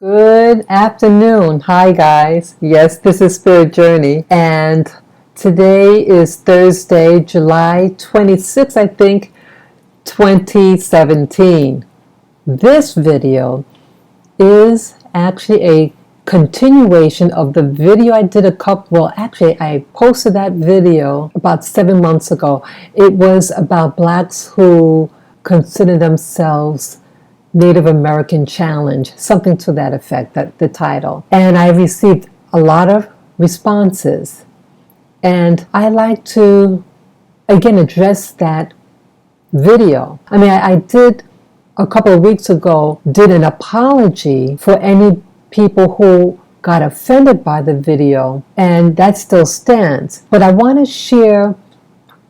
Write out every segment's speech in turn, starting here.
Good afternoon. Hi, guys. Yes, this is Spirit Journey, and today is Thursday, July 26th, I think, 2017. This video is actually a continuation of the video I did I posted that video about 7 months ago. It was about Blacks who consider themselves Native American Challenge, something to that effect, that the title. And I received a lot of responses. And I like to, again, address that video. I did a couple of weeks ago, did an apology for any people who got offended by the video, and that still stands. But I want to share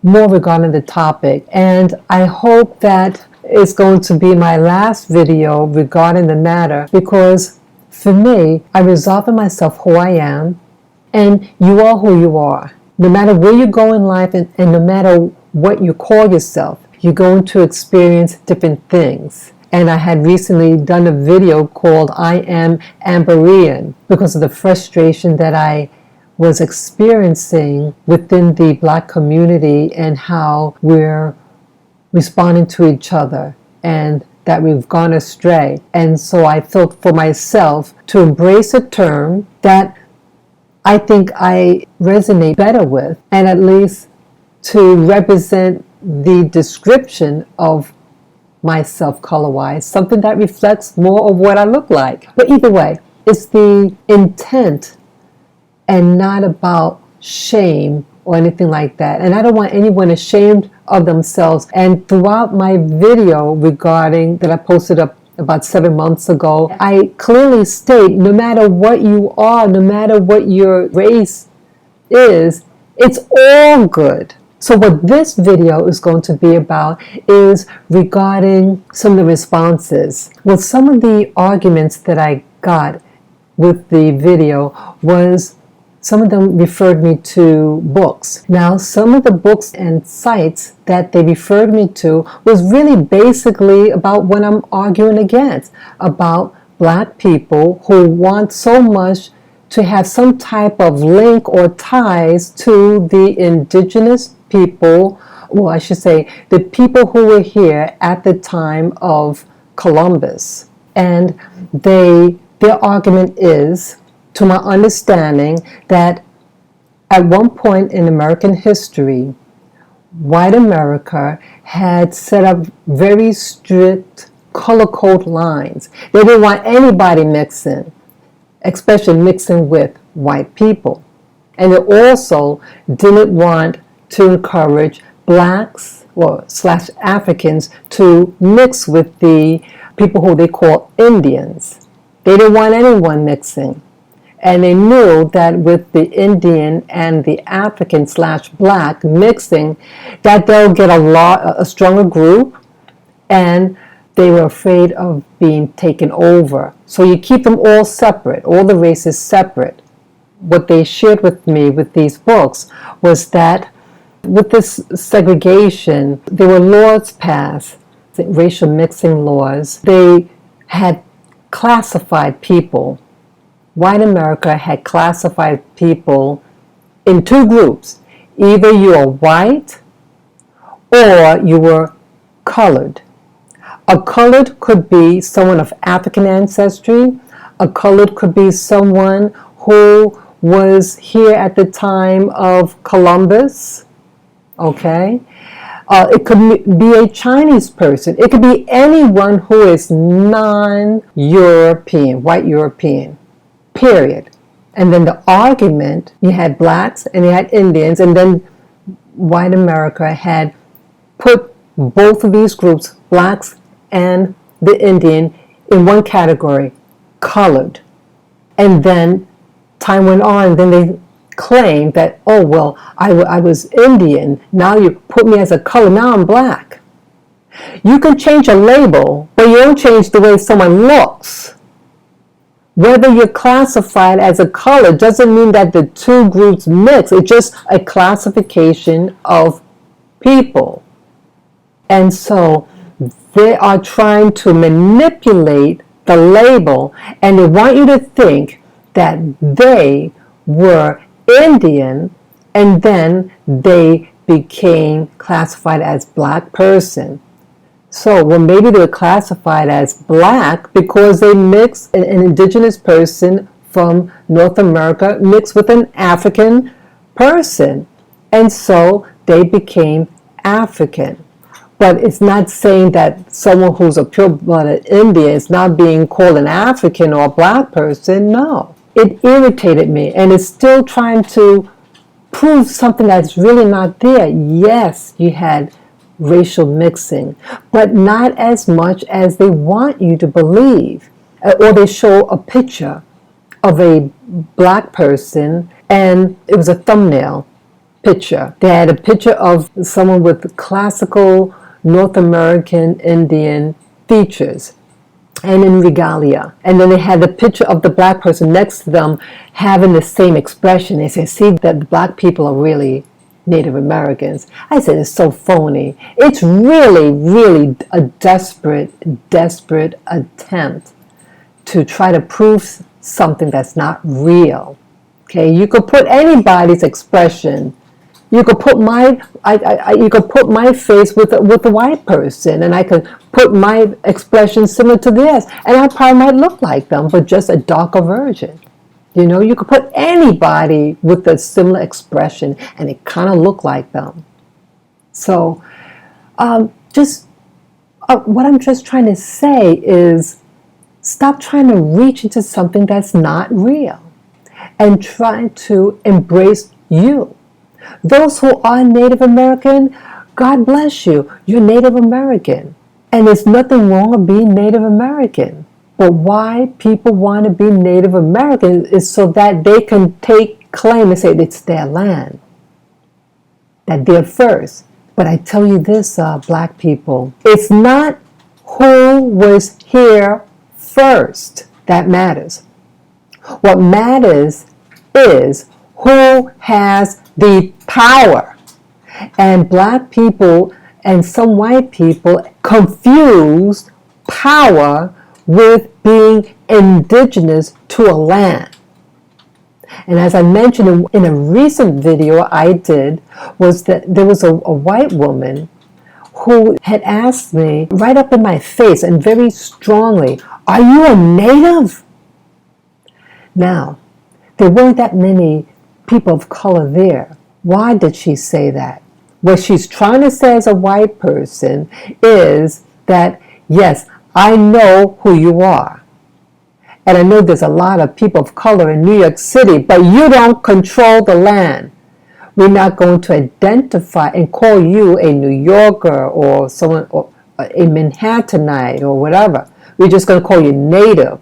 more regarding the topic, and I hope that it's going to be my last video regarding the matter, because for me, I resolve in myself who I am, and you are who you are. No matter where you go in life, and no matter what you call yourself, you're going to experience different things. And I had recently done a video called I Am Amberian because of the frustration that I was experiencing within the Black community and how we're responding to each other and that we've gone astray. And so I felt for myself to embrace a term that I think I resonate better with, and at least to represent the description of myself color-wise, something that reflects more of what I look like. But either way, it's the intent and not about shame or anything like that. And I don't want anyone ashamed of themselves. And throughout my video regarding that I posted up about 7 months ago, I clearly state no matter what you are, no matter what your race is, it's all good. So what this video is going to be about is regarding some of the responses. Well, some of the arguments that I got with the video was some of them referred me to books. Now, some of the books and sites that they referred me to was really basically about what I'm arguing against, about Black people who want so much to have some type of link or ties to the indigenous people, well, I should say the people who were here at the time of Columbus. And their argument is, to my understanding, that at one point in American history, white America had set up very strict color code lines. They didn't want anybody mixing, especially mixing with white people. And they also didn't want to encourage Blacks or / Africans to mix with the people who they call Indians. They didn't want anyone mixing. And they knew that with the Indian and the African / Black mixing, that they'll get a stronger group, and they were afraid of being taken over. So you keep them all separate, all the races separate. What they shared with me with these books was that with this segregation, there were laws passed, racial mixing laws. They had classified people. White America had classified people in two groups. Either you are white or you were colored. A colored could be someone of African ancestry. A colored could be someone who was here at the time of Columbus. Okay? It could be a Chinese person. It could be anyone who is non-European, white European. Period. And then the argument, you had Blacks and you had Indians, and then white America had put both of these groups, Blacks and the Indian, in one category, colored. And then time went on, then they claimed that, oh, well, I was Indian, now you put me as a color, now I'm Black. You can change a label, but you don't change the way someone looks. Whether you're classified as a color doesn't mean that the two groups mix. It's just a classification of people. And so they are trying to manipulate the label, and they want you to think that they were Indian, and then they became classified as black person. So, well, maybe they were classified as black because they mixed an indigenous person from North America mixed with an African person. And so they became African. But it's not saying that someone who's a pure-blooded Indian is not being called an African or a black person. No. It irritated me, and it's still trying to prove something that's really not there. Yes, you had racial mixing, but not as much as they want you to believe. Or they show a picture of a black person, and it was a thumbnail picture. They had a picture of someone with classical North American Indian features and in regalia. And then they had the picture of the black person next to them having the same expression. They said, see that the black people are really Native Americans. I said, it's so phony. It's really, really a desperate attempt to try to prove something that's not real. Okay, you could put anybody's expression. You could put you could put my face with a white person, and I could put my expression similar to theirs, and I probably might look like them, but just a darker version. You know, you could put anybody with a similar expression, and it kind of look like them. So, what I'm just trying to say is, stop trying to reach into something that's not real, and try to embrace you. Those who are Native American, God bless you. You're Native American. And there's nothing wrong with being Native American. But why people want to be Native American is so that they can take claim and say it's their land, that they're first. But I tell you this, black people, it's not who was here first that matters. What matters is who has the power. And black people and some white people confused power with being indigenous to a land. And as I mentioned in a recent video I did, was that there was a white woman who had asked me right up in my face and very strongly, are you a native? Now, there weren't that many people of color there. Why did she say that? What she's trying to say as a white person is that, yes, I know who you are. And I know there's a lot of people of color in New York City, but you don't control the land. We're not going to identify and call you a New Yorker or someone, or a Manhattanite or whatever. We're just going to call you native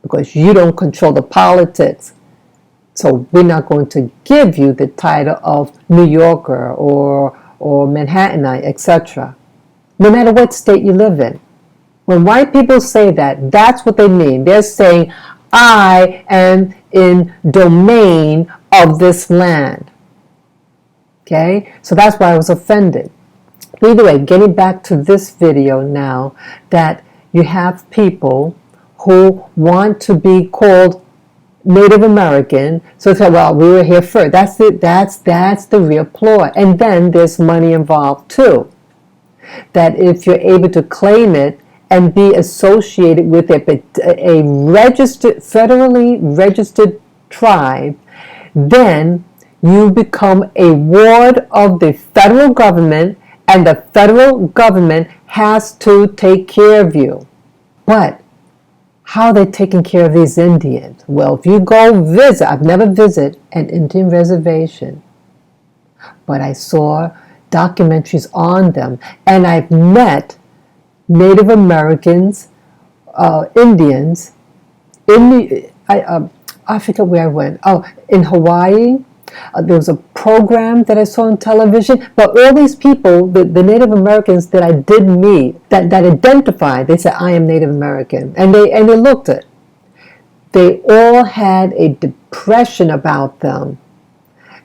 because you don't control the politics. So we're not going to give you the title of New Yorker or Manhattanite, etc. No matter what state you live in. When white people say that, that's what they mean. They're saying, I am in domain of this land. Okay? So that's why I was offended. Either way, getting back to this video now, that you have people who want to be called Native American, so say, well, we were here first. That's the real ploy. And then there's money involved too. That if you're able to claim it and be associated with a federally registered tribe, then you become a ward of the federal government, and the federal government has to take care of you. But how are they taking care of these Indians? Well, if you go visit, I've never visited an Indian reservation, but I saw documentaries on them, and I've met Native Americans, Indians, I forget where I went. Oh, in Hawaii, there was a program that I saw on television, but all these people, the Native Americans that I did meet, that identified, they said, I am Native American. And they looked it. They all had a depression about them.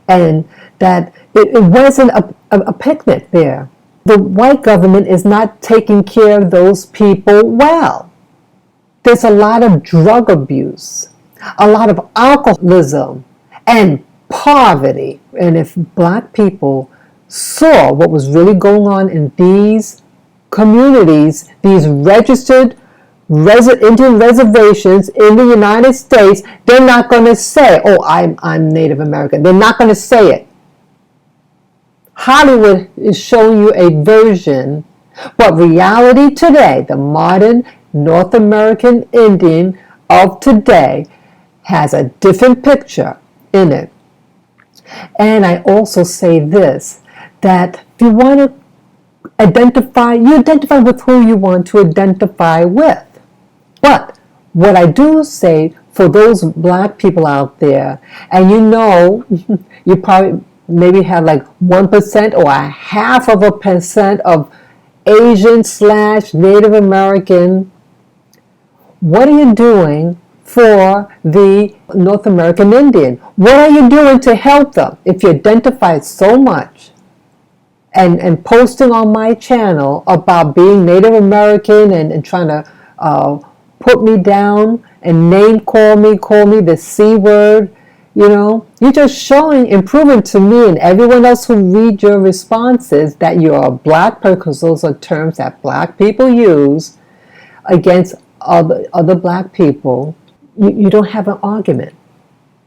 And that it wasn't a picnic there. The white government is not taking care of those people well. there's a lot of drug abuse, a lot of alcoholism, and poverty. And if Black people saw what was really going on in these communities, these registered Indian reservations in the United States, they're not going to say, oh, I'm Native American. They're not going to say it. Hollywood is showing you a version, but reality today, the modern North American Indian of today, has a different picture in it. And I also say this, that if you want to identify, you identify with who you want to identify with. But what I do say for those Black people out there, and you know, you probably maybe have like 1% or a half of a percent of Asian/Native American, what are you doing for the North American Indian? What are you doing to help them? If you identify so much and posting on my channel about being Native American and trying to put me down and call me the C word, you know, you're just showing, improving to me and everyone else who read your responses that you're a Black person, because those are terms that Black people use against other Black people. You don't have an argument.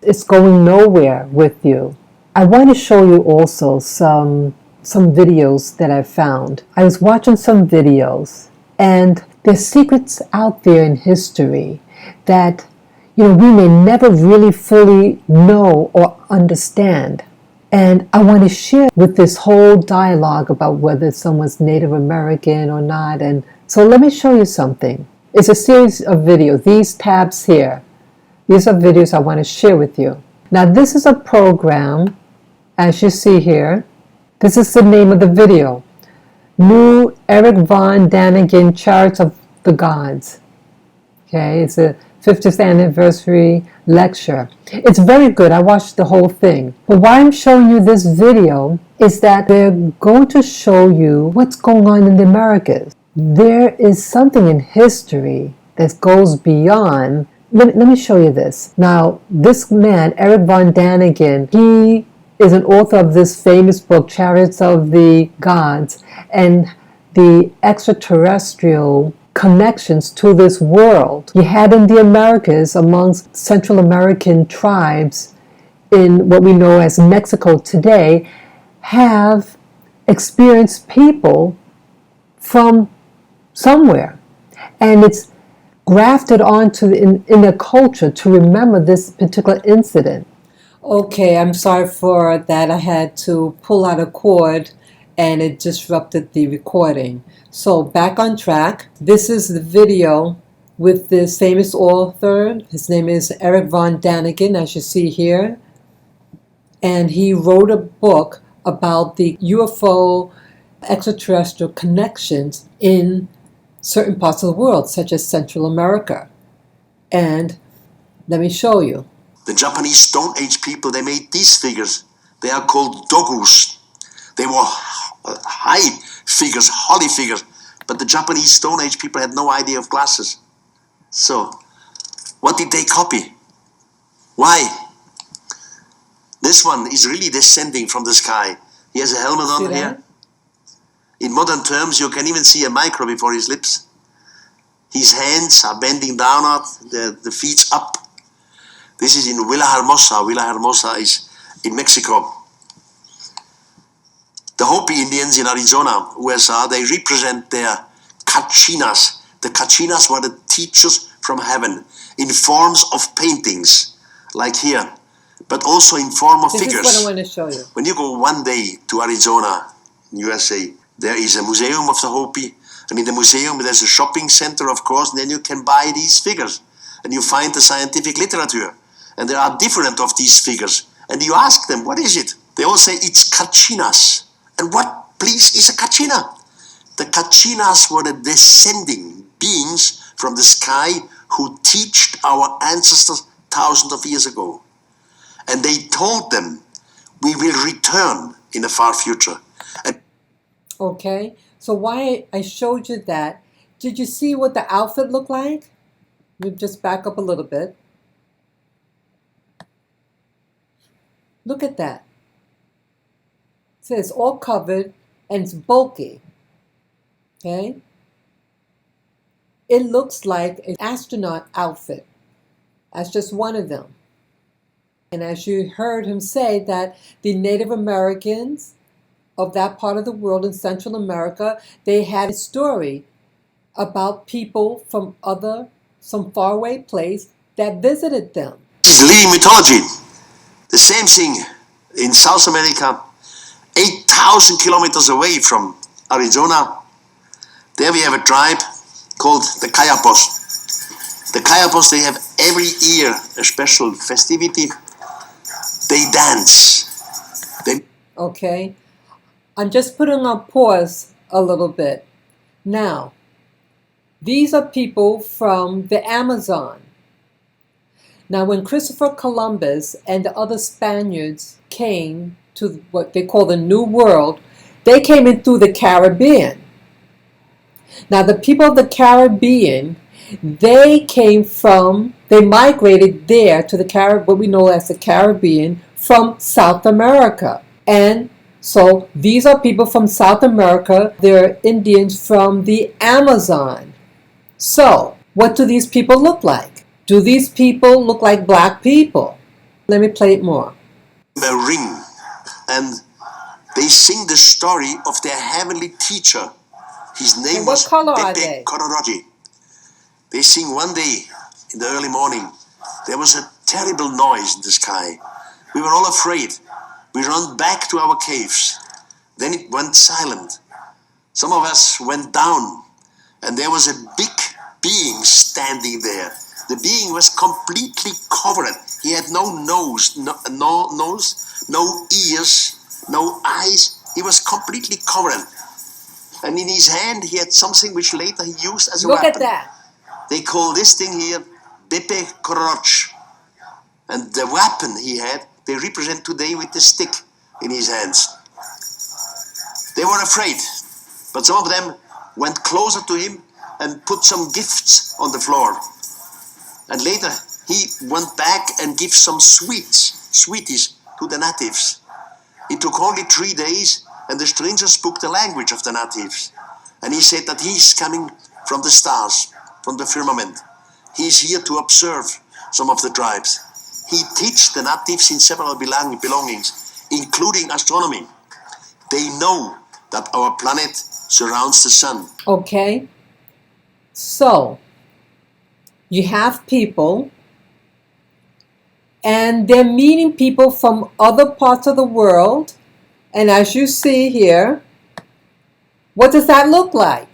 It's going nowhere with you. I want to show you also some videos that I found. I was watching some videos, and there's secrets out there in history that, you know, we may never really fully know or understand. And I want to share with this whole dialogue about whether someone's Native American or not. And so let me show you something. It's a series of videos. These tabs here, these are videos I want to share with you. Now, this is a program, as you see here. This is the name of the video. New Eric Von Daniken Chariots of the Gods. Okay, it's a 50th anniversary lecture. It's very good. I watched the whole thing. But why I'm showing you this video is that they're going to show you what's going on in the Americas. There is something in history that goes beyond. Let me show you this. Now, this man, Eric Von Daniken, he is an author of this famous book, Chariots of the Gods, and the extraterrestrial connections to this world. You had in the Americas, amongst Central American tribes in what we know as Mexico today, have experienced people from somewhere. And it's grafted onto in their culture to remember this particular incident. Okay, I'm sorry for that. I had to pull out a cord and it disrupted the recording. So back on track. This is the video with this famous author. His name is Eric Von Daniken, as you see here. And he wrote a book about the UFO extraterrestrial connections in certain parts of the world, such as Central America. And let me show you. The Japanese Stone Age people, they made these figures. They are called dogus. They were high figures, holly figures. But the Japanese Stone Age people had no idea of glasses. So, what did they copy? Why? This one is really descending from the sky. He has a helmet on here. In modern terms, you can even see a micro before his lips. His hands are bending downward, the feet up. This is in Villahermosa. Villahermosa is in Mexico. The Hopi Indians in Arizona, USA, they represent their Kachinas. The Kachinas were the teachers from heaven in forms of paintings, like here, but also in form of figures. This is what I want to show you. When you go one day to Arizona, USA, there is a museum of the Hopi, and in the museum there's a shopping center, of course, and then you can buy these figures, and you find the scientific literature, and there are different of these figures, and you ask them, what is it? They all say it's Kachinas. And what, please, is a Kachina? The Kachinas were the descending beings from the sky who taught our ancestors thousands of years ago. And they told them, we will return in the far future. Okay, so why I showed you that, did you see what the outfit looked like? Let me just back up a little bit. Look at that. See, it's all covered and it's bulky. Okay? It looks like an astronaut outfit. That's just one of them. And as you heard him say, that the Native Americans of that part of the world in Central America, they had a story about people from some faraway place that visited them. This is Lee mythology. The same thing in South America, 8,000 kilometers away from Arizona. There we have a tribe called the Kayapos. The Kayapos, they have every year a special festivity. They dance. Okay, I'm just putting on pause a little bit. Now, these are people from the Amazon. Now, when Christopher Columbus and the other Spaniards came to what they call the New World, they came in through the Caribbean. Now, the people of the Caribbean, they migrated there to the Caribbean, what we know as the Caribbean, from South America. And so these are people from South America. They're Indians from the Amazon. So, what do these people look like? Do these people look like black people? Let me play it more. A ring, and they sing the story of their heavenly teacher. His name was Pepe Kororoji. They sing one day in the early morning. There was a terrible noise in the sky. We were all afraid. We ran back to our caves. Then it went silent. Some of us went down, and there was a big being standing there. The being was completely covered. He had no nose, no ears, no eyes. He was completely covered. And in his hand, he had something which later he used as a weapon. Look at that. They call this thing here Bepe Kororoch. And the weapon he had, they represent today with the stick in his hands. They were afraid, but some of them went closer to him and put some gifts on the floor. And later he went back and gave some sweeties to the natives. It took only 3 days, and the strangers spoke the language of the natives. And he said that he's coming from the stars, from the firmament. He's here to observe some of the tribes. He teaches the natives in several belongings, including astronomy. They know that our planet surrounds the sun. Okay, so you have people, and they're meeting people from other parts of the world. And as you see here, what does that look like?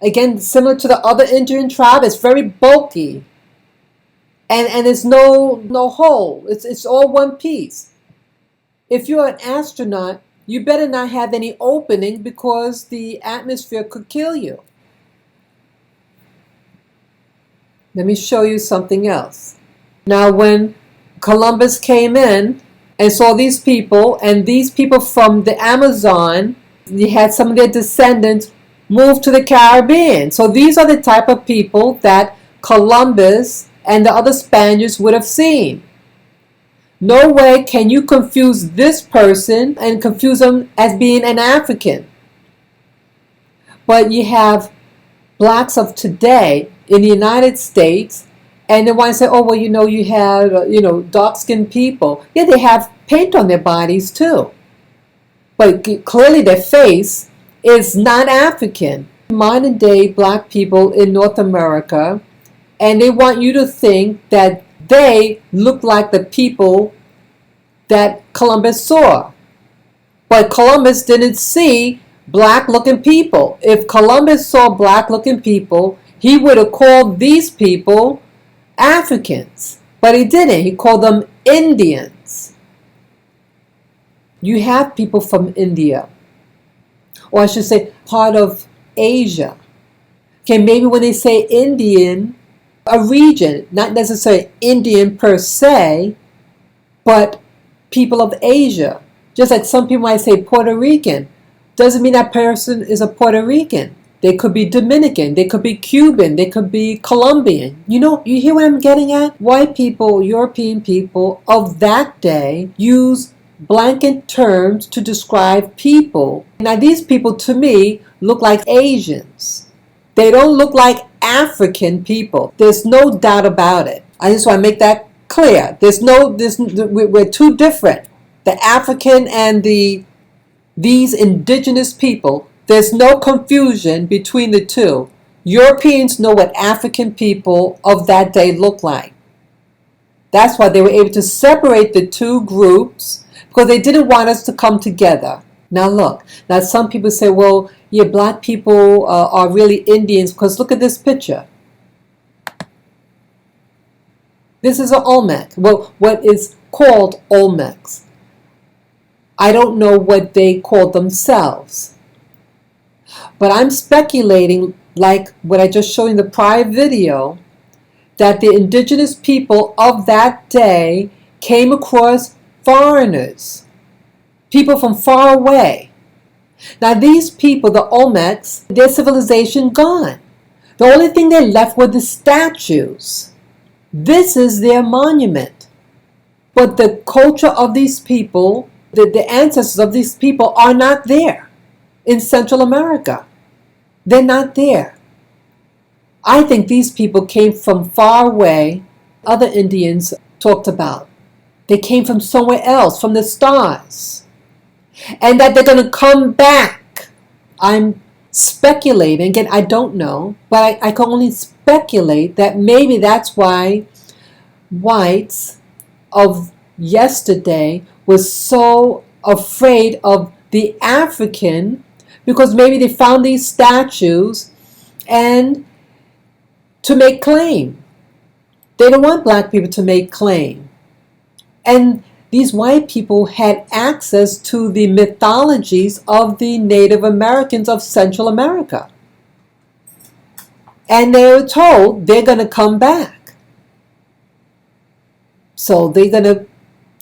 Again, similar to the other Indian tribe, it's very bulky. And there's no hole. It's all one piece. If you're an astronaut, you better not have any opening because the atmosphere could kill you. Let me show you something else. Now, when Columbus came in and saw these people, and these people from the Amazon, he had some of their descendants move to the Caribbean. So these are the type of people that Columbus and the other Spaniards would have seen. No way can you confuse this person and confuse them as being an African. But you have blacks of today in the United States, and they want to say, oh, well, you have, dark-skinned people. Yeah, they have paint on their bodies too. But clearly their face is not African. Modern day black people in North America, and they want you to think that they look like the people that Columbus saw. But Columbus didn't see black-looking people. If Columbus saw black-looking people, he would have called these people Africans. But he didn't. He called them Indians. You have people from India, or I should say part of Asia. Okay, maybe when they say Indian, a region, not necessarily Indian per se, but people of Asia. Just like some people might say Puerto Rican, doesn't mean that person is a Puerto Rican. They could be Dominican, they could be Cuban, they could be Colombian. You hear what I'm getting at? White people, European people of that day use blanket terms to describe people. Now these people to me look like Asians. They don't look like African people. There's no doubt about it. I just want to make that clear. We're too different. The African and these indigenous people, there's no confusion between the two. Europeans know what African people of that day look like. That's why they were able to separate the two groups, because they didn't want us to come together. Now look, now some people say, well, yeah, black people are really Indians, because look at this picture. This is an Olmec, well, what is called Olmecs. I don't know what they call themselves. But I'm speculating, like what I just showed in the prior video, that the indigenous people of that day came across foreigners, people from far away. Now these people, the Olmecs, their civilization gone. The only thing they left were the statues. This is their monument. But the culture of these people, the ancestors of these people are not there in Central America. They're not there. I think these people came from far away. Other Indians talked about. They came from somewhere else, from the stars. And that they're going to come back. I'm speculating, again, I don't know, but I can only speculate that maybe that's why whites of yesterday was so afraid of the African, because maybe they found these statues and to make claim. They don't want black people to make claim. And these white people had access to the mythologies of the Native Americans of Central America. And they were told they're going to come back. So they're going to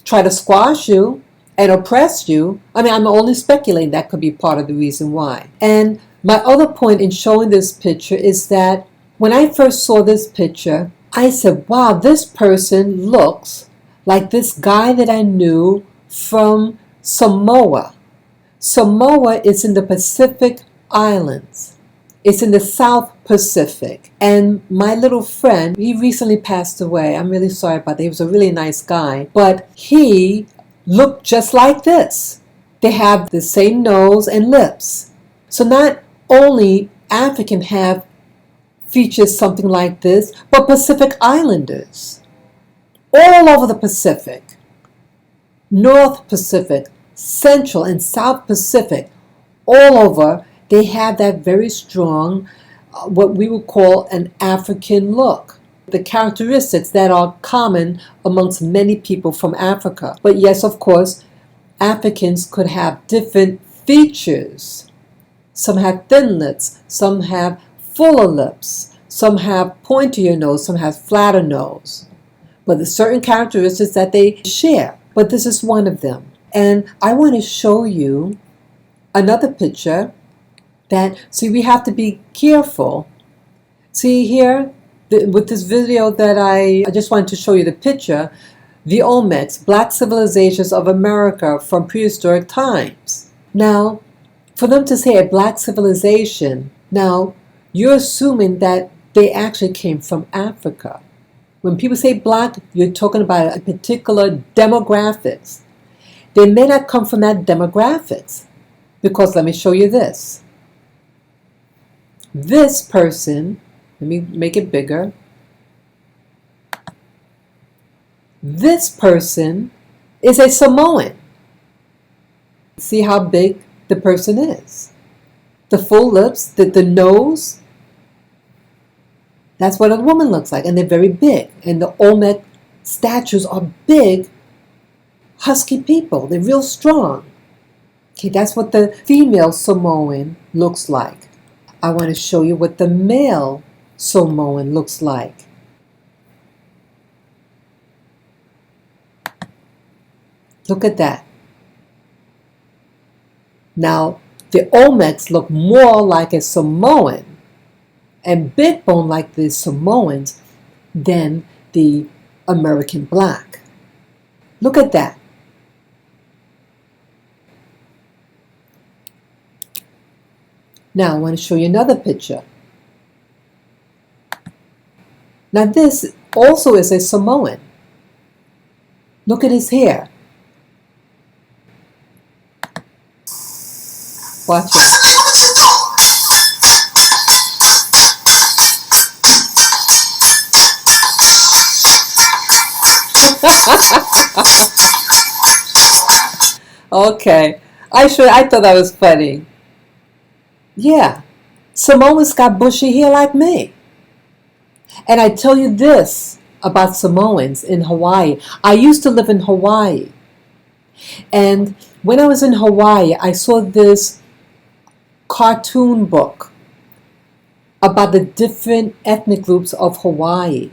try to squash you and oppress you. I mean, I'm only speculating that could be part of the reason why. And my other point in showing this picture is that when I first saw this picture, I said, wow, this person looks like this guy that I knew from Samoa. Samoa is in the Pacific Islands. It's in the South Pacific. And my little friend, he recently passed away. I'm really sorry about that. He was a really nice guy. But he looked just like this. They have the same nose and lips. So not only African have features something like this, but Pacific Islanders. All over the Pacific. North Pacific, Central and South Pacific. All over, they have that very strong, what we would call an African look. The characteristics that are common amongst many people from Africa. But yes, of course, Africans could have different features. Some have thin lips, some have fuller lips, some have pointier nose, some have flatter nose. But there's certain characteristics that they share. But this is one of them. And I want to show you another picture that, see, we have to be careful. See here, with this video that I just wanted to show you the picture, the Olmecs, Black Civilizations of America from Prehistoric Times. Now, for them to say a black civilization, now, you're assuming that they actually came from Africa. When people say black, you're talking about a particular demographics. They may not come from that demographics, because let me show you this. This person, let me make it bigger. This person is a Samoan. See how big the person is. The full lips, the nose. That's what a woman looks like, and they're very big. And the Olmec statues are big, husky people. They're real strong. Okay, that's what the female Samoan looks like. I want to show you what the male Samoan looks like. Look at that. Now, The Olmecs look more like a Samoan and big bone like the Samoans than the American black. Look at that. Now I want to show you another picture. Now this also is a Samoan. Look at his hair. Watch it. Okay, I thought that was funny. Yeah, Samoans got bushy hair like me. And I tell you this about Samoans in Hawaii. I used to live in Hawaii. And when I was in Hawaii, I saw this cartoon book about the different ethnic groups of Hawaii.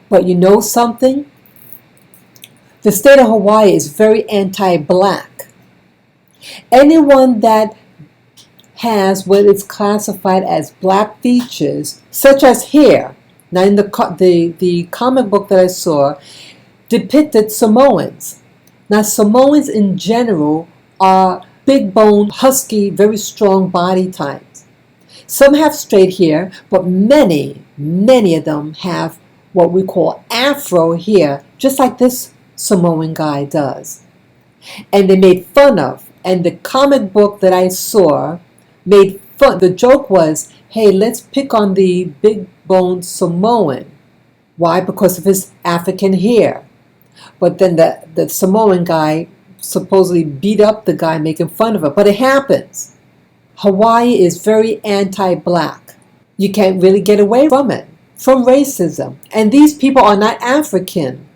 But you know something? The state of Hawaii is very anti-black. Anyone that has what is classified as black features, such as hair. Now, in the comic book that I saw, depicted Samoans. Now, Samoans in general are big bone, husky, very strong body types. Some have straight hair, but many of them have what we call afro hair, just like this Samoan guy does. And they made fun of, and the comic book that I saw made fun. The joke was, hey, let's pick on the big bone Samoan. Why? Because of his African hair. But then the Samoan guy supposedly beat up the guy making fun of it. But it happens. Hawaii is very anti-black. You can't really get away from it, from racism. And these people are not African.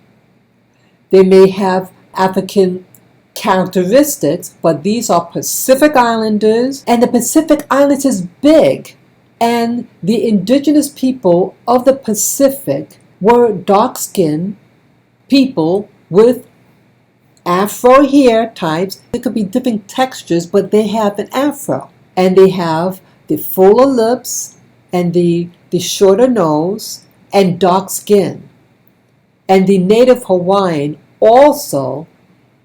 They may have African characteristics, but these are Pacific Islanders, and the Pacific Islands is big, and the indigenous people of the Pacific were dark-skinned people with afro hair types. It could be different textures, but they have an afro, and they have the fuller lips and the shorter nose and dark skin. And the native Hawaiian also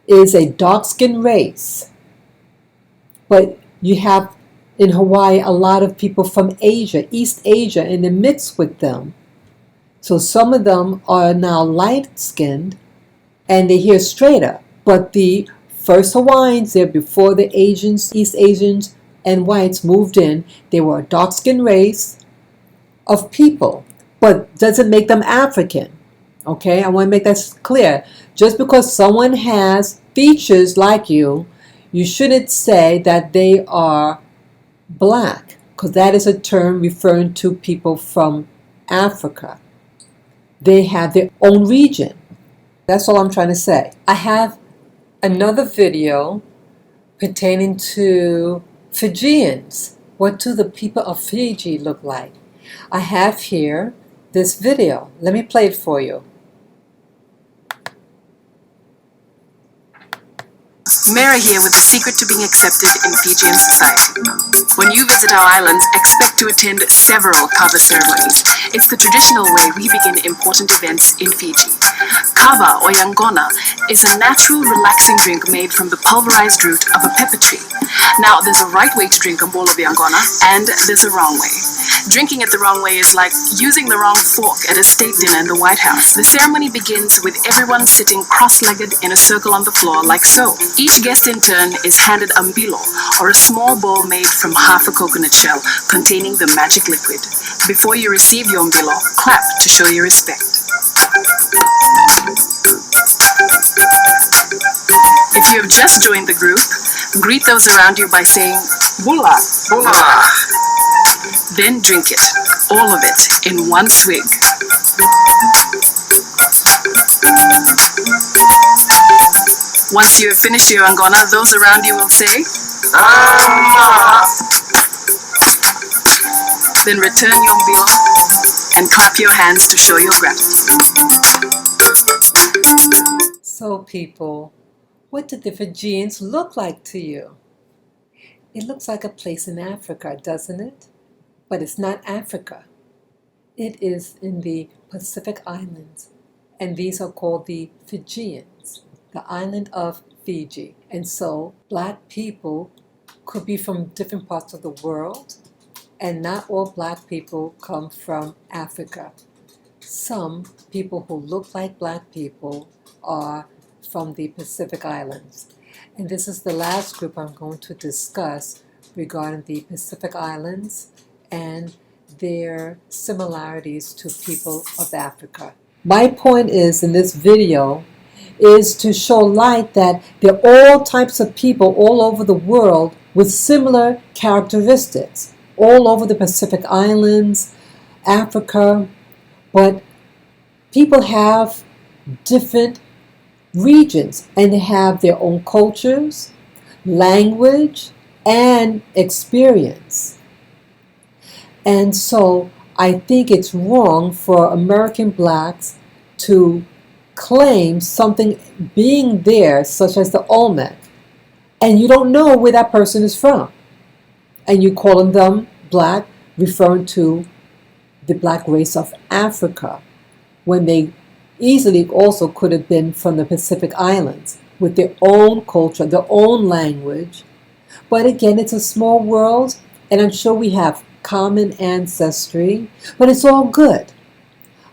is a dark-skinned race. But you have in Hawaii a lot of people from Asia, East Asia, in the mix with them. So some of them are now light-skinned and they hair straighter. But the first Hawaiians there, before the Asians, East Asians, and whites moved in, they were a dark-skinned race of people. But doesn't make them African. Okay, I want to make that clear. Just because someone has features like you shouldn't say that they are black, because that is a term referring to people from Africa. They have their own region. That's all I'm trying to say. I have another video pertaining to Fijians. What do the people of Fiji look like? I have here this video. Let me play it for you. Mara here with the secret to being accepted in Fijian society. When you visit our islands, expect to attend several kava ceremonies. It's the traditional way we begin important events in Fiji. Kava, or yangona, is a natural, relaxing drink made from the pulverized root of a pepper tree. Now, there's a right way to drink a bowl of yangona, and there's a wrong way. Drinking it the wrong way is like using the wrong fork at a state dinner in the White House. The ceremony begins with everyone sitting cross-legged in a circle on the floor like so. Each guest in turn is handed umbilo, or a small bowl made from half a coconut shell containing the magic liquid. Before you receive your umbilo, clap to show your respect. If you have just joined the group, greet those around you by saying, Bula, Bula. Then drink it, all of it, in one swig. Once you have finished your angona, those around you will say, "Ah." Then return your bill and clap your hands to show your gratitude. So people, what did the Fijians look like to you? It looks like a place in Africa, doesn't it? But it's not Africa. It is in the Pacific Islands, and these are called the Fijians, the island of Fiji. And so Black people could be from different parts of the world, and not all Black people come from Africa. Some people who look like Black people are from the Pacific Islands. And this is the last group I'm going to discuss regarding the Pacific Islands and their similarities to people of Africa. My point is, in this video, is to show light that there are all types of people all over the world with similar characteristics, all over the Pacific Islands, Africa, but people have different regions and they have their own cultures, language, and experience. And so I think it's wrong for American Blacks to claim something being there, such as the Olmec, and you don't know where that person is from. And you calling them Black, referring to the Black race of Africa, when they easily also could have been from the Pacific Islands with their own culture, their own language. But again, it's a small world, and I'm sure we have common ancestry, but it's all good.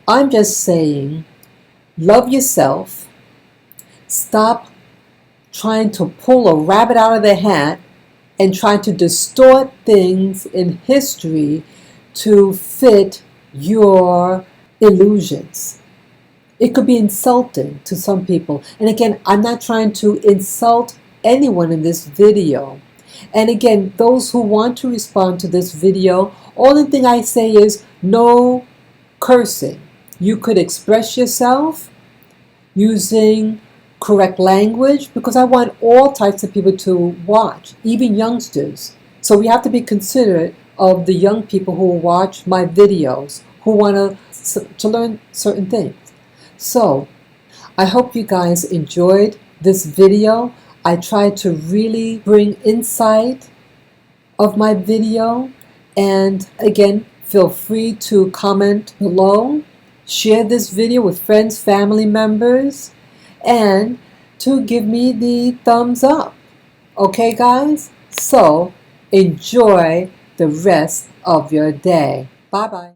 I'm just saying, love yourself. Stop trying to pull a rabbit out of the hat and trying to distort things in history to fit your illusions. It could be insulting to some people. And again, I'm not trying to insult anyone in this video. And again, those who want to respond to this video, only thing I say is no cursing. You could express yourself using correct language, because I want all types of people to watch, even youngsters. So we have to be considerate of the young people who watch my videos, who want to learn certain things. So I hope you guys enjoyed this video. I tried to really bring insight of my video. And again, feel free to comment below, share this video with friends, family members, and to give me the thumbs up. Okay, guys? So enjoy the rest of your day. Bye-bye.